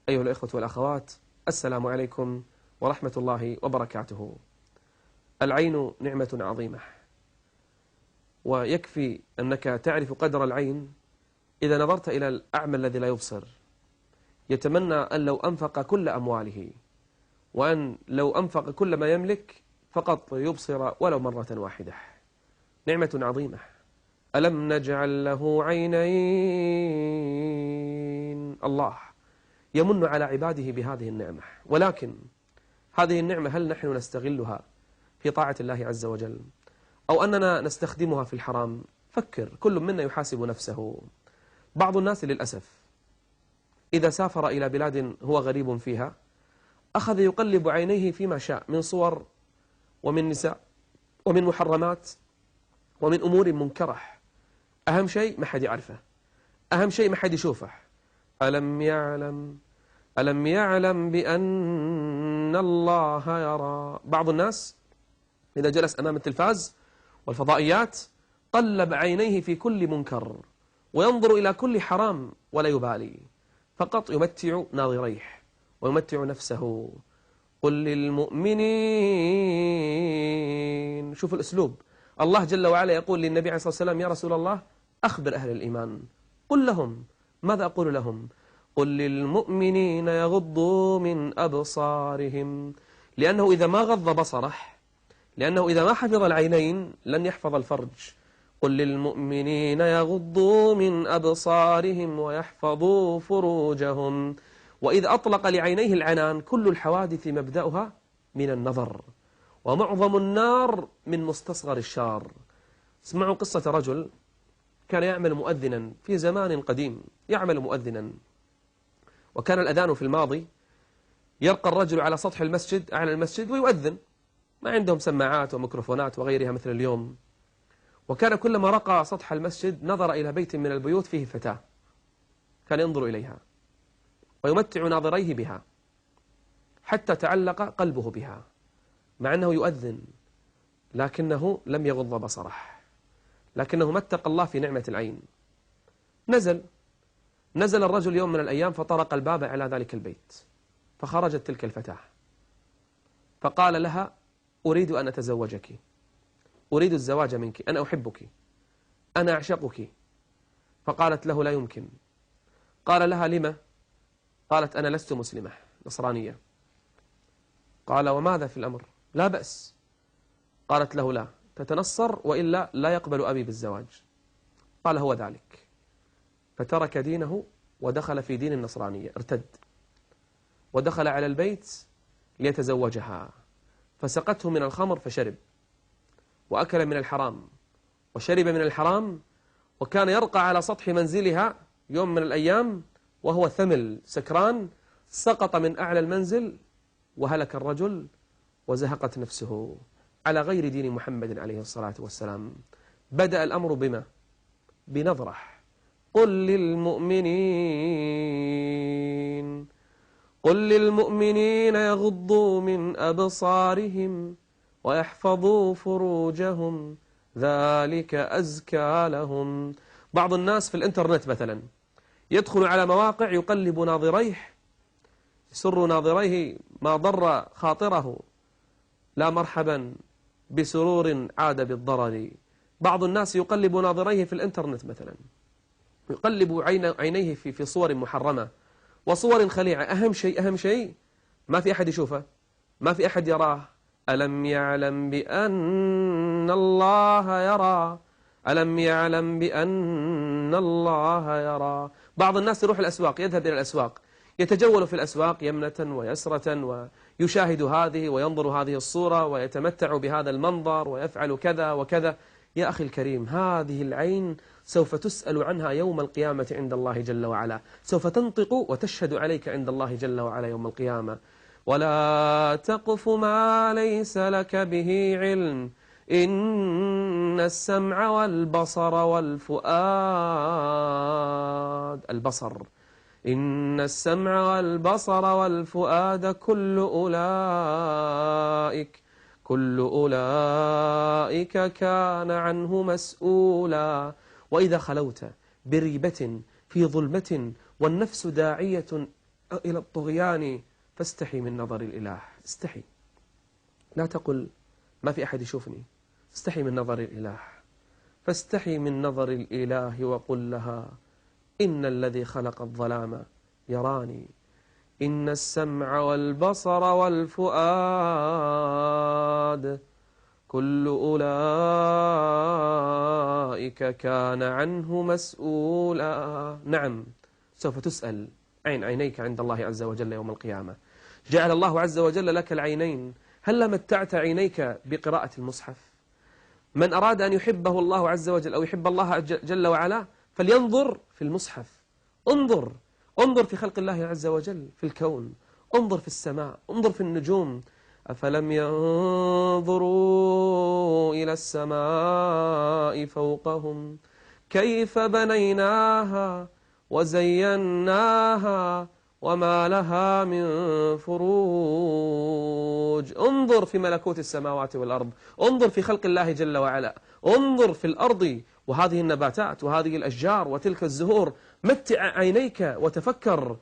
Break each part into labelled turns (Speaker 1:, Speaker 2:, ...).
Speaker 1: أيها الإخوة والأخوات، السلام عليكم ورحمة الله وبركاته. العين نعمة عظيمة، ويكفي أنك تعرف قدر العين إذا نظرت إلى الأعمى الذي لا يبصر، يتمنى أن لو أنفق كل أمواله وأن لو أنفق كل ما يملك فقط يبصر ولو مرة واحدة. نعمة عظيمة. ألم نجعل له عينين؟ الله يمن على عباده بهذه النعمة، ولكن هذه النعمة هل نحن نستغلها في طاعة الله عز وجل أو أننا نستخدمها في الحرام؟ فكر، كل منا يحاسب نفسه. بعض الناس للأسف إذا سافر إلى بلاد هو غريب فيها أخذ يقلب عينيه فيما شاء من صور ومن نساء ومن محرمات ومن أمور منكرة. أهم شيء ما حد يعرفه، أهم شيء ما حد يشوفه. ألم يعلم بأن الله يرى. بعض الناس إذا جلس أمام التلفاز والفضائيات قلب عينيه في كل منكر وينظر إلى كل حرام ولا يبالي، فقط يمتع ناظريه ويمتع نفسه. قل للمؤمنين، شوف الأسلوب. الله جل وعلا يقول للنبي عليه الصلاة والسلام: يا رسول الله أخبر أهل الإيمان. قل لهم. ماذا أقول لهم؟ قل للمؤمنين يغضوا من أبصارهم، لأنه إذا ما غض بصره، لأنه إذا ما حفظ العينين لن يحفظ الفرج. قل للمؤمنين يغضوا من أبصارهم ويحفظوا فروجهم. وإذ أطلق لعينيه العنان، كل الحوادث مبدأها من النظر، ومعظم النار من مستصغر الشار. اسمعوا قصة رجل كان يعمل مؤذنا في زمان قديم، يعمل مؤذنا، وكان الأذان في الماضي يرقى الرجل على سطح المسجد، أعلى المسجد، ويؤذن. ما عندهم سماعات وميكروفونات وغيرها مثل اليوم. وكان كلما رقى سطح المسجد نظر إلى بيت من البيوت فيه فتاة، كان ينظر إليها ويمتع ناظريه بها حتى تعلق قلبه بها، مع أنه يؤذن، لكنه لم يغض بصره، لكنه ما اتقى الله في نعمة العين. نزل الرجل يوم من الأيام فطرق الباب على ذلك البيت، فخرجت تلك الفتاة فقال لها: أريد أن أتزوجك، أريد الزواج منك، أنا أحبك، أنا أعشقك. فقالت له: لا يمكن. قال لها: لما؟ قالت: أنا لست مسلمة، نصرانية. قال: وماذا في الأمر؟ لا بأس. قالت له: لا، تتنصر وإلا لا يقبل أبي بالزواج. قال: هو ذلك. فترك دينه ودخل في دين النصرانية، ارتد ودخل على البيت ليتزوجها، فسقته من الخمر فشرب، وأكل من الحرام وشرب من الحرام، وكان يرقى على سطح منزلها يوم من الأيام وهو ثمل سكران، سقط من أعلى المنزل وهلك الرجل وزهقت نفسه على غير دين محمد عليه الصلاة والسلام. بدأ الأمر بما؟ بنظرة. قل للمؤمنين يغضوا من أبصارهم ويحفظوا فروجهم ذلك أزكى لهم. بعض الناس في الإنترنت مثلا يدخل على مواقع يقلب ناظريه، يسر ناظريه ما ضر خاطره، لا مرحبا بسرور عاد بالضرر. بعض الناس يقلب ناظريه في الإنترنت مثلا، يقلب عينيه في صور محرمة وصور خليعة. أهم شيء ما في أحد يشوفه، ما في أحد يراه. ألم يعلم بأن الله يرى، ألم يعلم بأن الله يرى. بعض الناس يروح الأسواق، يذهب إلى الأسواق، يتجول في الأسواق يمنة ويسرة ويشاهد هذه وينظر هذه الصورة ويتمتع بهذا المنظر ويفعل كذا وكذا. يا أخي الكريم، هذه العين سوف تسأل عنها يوم القيامة عند الله جل وعلا، سوف تنطق وتشهد عليك عند الله جل وعلا يوم القيامة. ولا تقف ما ليس لك به علم إن السمع والبصر والفؤاد، البصر، إن السمع والبصر والفؤاد كل أولئك كان عنه مسؤولا. وإذا خلوت بريبة في ظلمة والنفس داعية إلى الطغيان فاستحي من نظر الإله. استحي، لا تقل ما في أحد يشوفني، استحي من نظر الإله. فاستحي من نظر الإله وقل لها إن الذي خلق الظلام يراني، إن السمع والبصر والفؤاد كل أولئك كان عنه مسؤولا. نعم، سوف تسأل عن عينيك عند الله عز وجل يوم القيامة. جعل الله عز وجل لك العينين، هل متعت عينيك بقراءة المصحف؟ من أراد أن يحبه الله عز وجل أو يحب الله جل وعلا فلينظر في المصحف. انظر في خلق الله عز وجل في الكون، انظر في السماء، انظر في النجوم. أفلم ينظروا إلى السماء فوقهم كيف بنيناها وزيناها وما لها من فروج. انظر في ملكوت السماوات والأرض، انظر في خلق الله جل وعلا، انظر في الأرض وهذه النباتات وهذه الأشجار وتلك الزهور. متع عينيك وتفكر.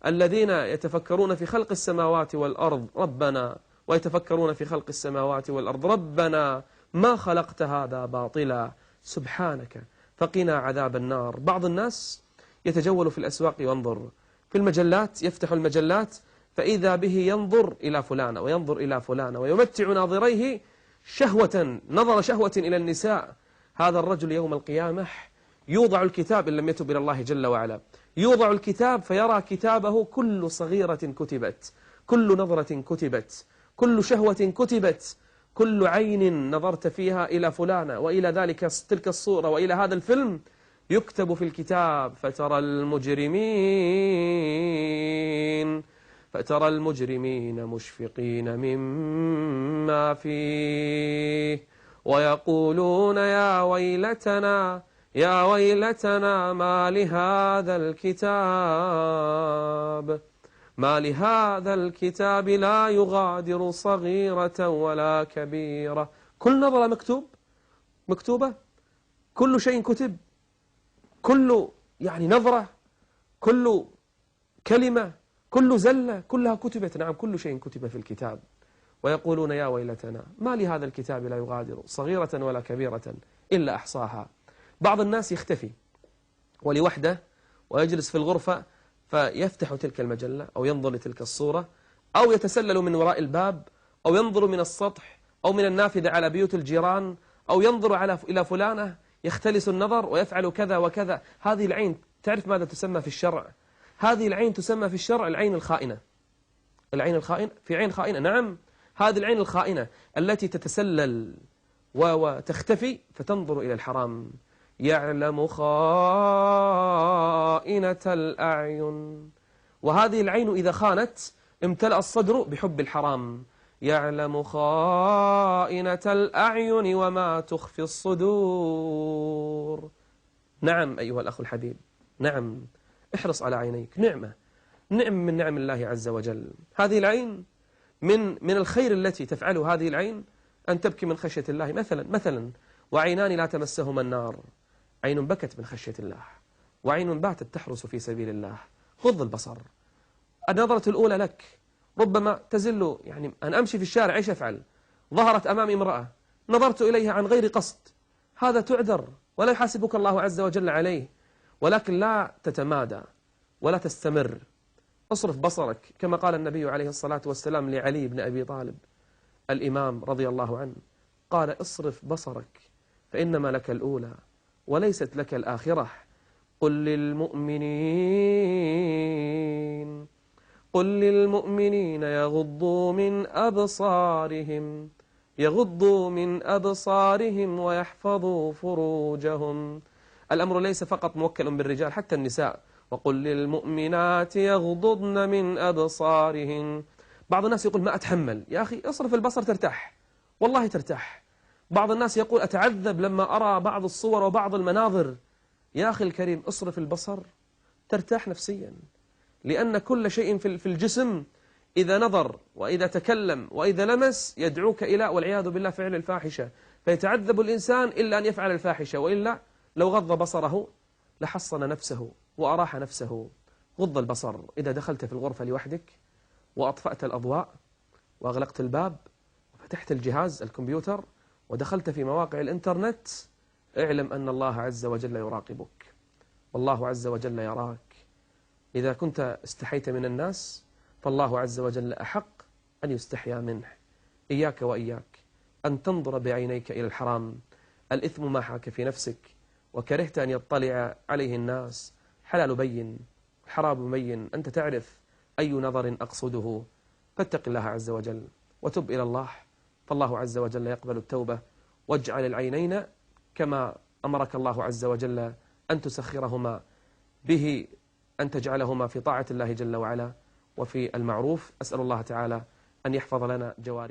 Speaker 1: الذين يتفكرون في خلق السماوات والأرض ربنا، ويتفكرون في خلق السماوات والأرض ربنا ما خلقت هذا باطلا سبحانك فقنا عذاب النار. بعض الناس يتجول في الأسواق وينظر في المجلات، يفتح المجلات فإذا به ينظر إلى فلانة وينظر إلى فلانة ويمتع ناظريه نظر شهوة إلى النساء. هذا الرجل يوم القيامة يوضع الكتاب إن لم يتب إلى الله جل وعلا، يوضع الكتاب فيرى كتابه كل صغيرة كتبت، كل نظرة كتبت، كل شهوة كتبت، كل عين نظرت فيها إلى فلانة وإلى تلك الصورة وإلى هذا الفيلم يكتب في الكتاب. فترى المجرمين مشفقين مما فيه ويقولون يا ويلتنا ما لهذا الكتاب لا يغادر صغيرة ولا كبيرة. كل نظرة مكتوبة، كل شيء كتب، كل نظرة، كل كلمة، كل زلة كلها كتبت. نعم، كل شيء كتب في الكتاب. ويقولون يا ويلتنا ما لهذا الكتاب لا يغادر صغيرة ولا كبيرة إلا أحصاها. بعض الناس يختفي ولوحده ويجلس في الغرفة فيفتح تلك المجلة أو ينظر لتلك الصورة أو يتسلل من وراء الباب أو ينظر من السطح أو من النافذة على بيوت الجيران أو ينظر إلى فلانة يختلس النظر ويفعل كذا وكذا. هذه العين تعرف ماذا تسمى في الشرع؟ هذه العين تسمى في الشرع العين الخائنة. العين الخائنة، في عين خائنة، نعم، هذه العين الخائنة التي تتسلل وتختفي فتنظر إلى الحرام. يعلم خائنة الأعين. وهذه العين إذا خانت امتلأ الصدر بحب الحرام. يعلم خائنة الأعين وما تخفي الصدور. نعم أيها الأخ الحبيب، نعم، احرص على عينيك. نعمة من نعم الله عز وجل. هذه العين من الخير التي تفعله هذه العين أن تبكي من خشية الله. مثلا وعينان لا تمسهما النار، عين بكت من خشية الله وعين باتت تحرس في سبيل الله. غض البصر. النظرة الأولى لك ربما تزل، أن أمشي في الشارع إيش أفعل؟ ظهرت أمامي امرأة نظرت إليها عن غير قصد، هذا تعذر ولا يحاسبك الله عز وجل عليه، ولكن لا تتمادى ولا تستمر. اصرف بصرك كما قال النبي عليه الصلاة والسلام لعلي بن أبي طالب الإمام رضي الله عنه، قال اصرف بصرك فإنما لك الأولى وليست لك الآخرة. قل للمؤمنين يغضوا من أبصارهم ويحفظوا فروجهم. الأمر ليس فقط موكل بالرجال، حتى النساء. وقل للمؤمنات يغضضن من أبصارهن. بعض الناس يقول ما أتحمل. يا أخي اصرف البصر ترتاح، والله ترتاح. بعض الناس يقول أتعذب لما أرى بعض الصور وبعض المناظر. يا أخي الكريم اصرف البصر ترتاح نفسيا، لأن كل شيء في الجسم إذا نظر وإذا تكلم وإذا لمس يدعوك إلى والعياذ بالله فعل الفاحشة. فيتعذب الإنسان إلا أن يفعل الفاحشة، وإلا لو غض بصره لحصن نفسه وأراح نفسه. غض البصر إذا دخلت في الغرفة لوحدك وأطفأت الأضواء وأغلقت الباب وفتحت الجهاز الكمبيوتر ودخلت في مواقع الإنترنت، اعلم أن الله عز وجل يراقبك، والله عز وجل يراك. إذا كنت استحيت من الناس فالله عز وجل أحق أن يستحيا منه. إياك وإياك أن تنظر بعينيك إلى الحرام. الإثم ما حاك في نفسك وكرهت أن يطلع عليه الناس. حلال بين، حرام بين، أنت تعرف أي نظر أقصده. فاتق الله عز وجل وتب إلى الله، فالله عز وجل يقبل التوبة. واجعل العينين كما أمرك الله عز وجل أن تسخرهما به، أن تجعلهما في طاعة الله جل وعلا وفي المعروف. أسأل الله تعالى أن يحفظ لنا جوارحنا.